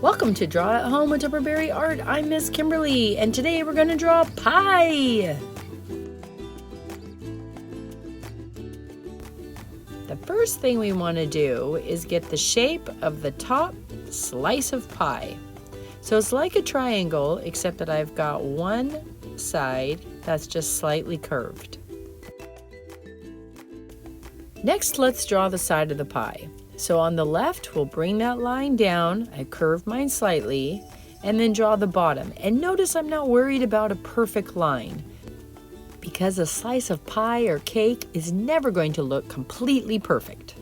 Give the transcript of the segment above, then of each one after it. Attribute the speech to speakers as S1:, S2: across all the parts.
S1: Welcome to Draw at Home with Tupperberry Art. I'm Miss Kimberly, and today we're going to draw pie. The first thing we want to do is get the shape of the top slice of pie. So it's like a triangle, except that I've got one side that's just slightly curved. Next, let's draw the side of the pie. So on the left, we'll bring that line down. I curve mine slightly, and then draw the bottom. And notice I'm not worried about a perfect line, because a slice of pie or cake is never going to look completely perfect.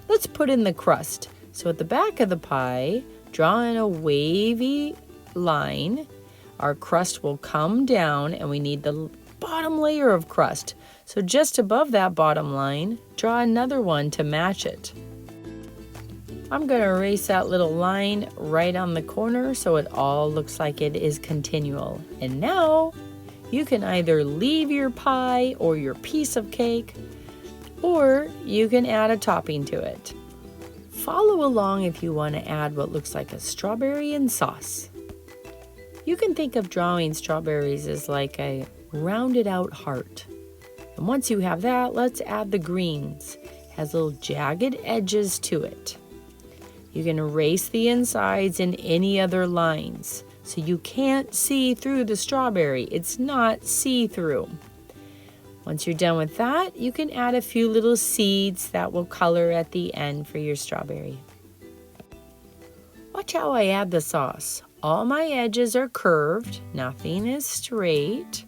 S1: Let's put in the crust. So at the back of the pie, draw in a wavy line. Our crust will come down, and we need the bottom layer of crust. So just above that bottom line, draw another one to match it. I'm going to erase that little line right on the corner so it all looks like it is continual. And now you can either leave your pie or your piece of cake, or you can add a topping to it. Follow along if you want to add what looks like a strawberry and sauce. You can think of drawing strawberries as like a rounded out heart. And once you have that, let's add the greens. It has little jagged edges to it. You can erase the insides and any other lines, so you can't see through the strawberry. It's not see-through. Once you're done with that, you can add a few little seeds that will color at the end for your strawberry. Watch how I add the sauce. All my edges are curved, nothing is straight.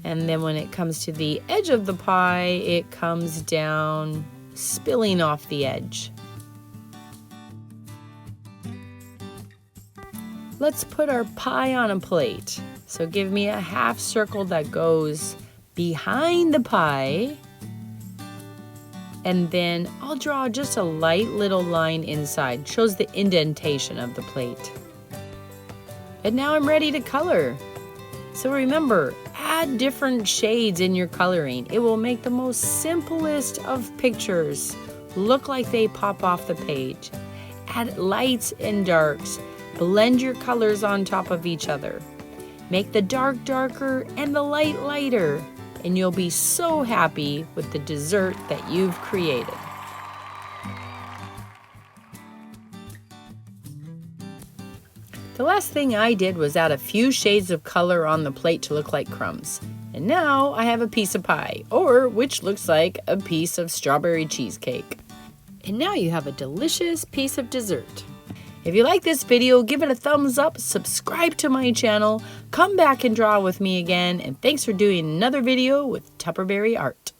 S1: And then when it comes to the edge of the pie, it comes down, spilling off the edge. Let's put our pie on a plate. So give me a half circle that goes behind the pie. And then I'll draw just a light little line inside. Shows the indentation of the plate. And now I'm ready to color. So remember, add different shades in your coloring. It will make the most simplest of pictures look like they pop off the page. Add lights and darks. Blend your colors on top of each other. Make the dark darker and the light lighter, and you'll be so happy with the dessert that you've created. The last thing I did was add a few shades of color on the plate to look like crumbs. And now I have a piece of pie, or which looks like a piece of strawberry cheesecake. And now you have a delicious piece of dessert. If you like this video, give it a thumbs up, subscribe to my channel, come back and draw with me again, and thanks for doing another video with Tupperberry Art.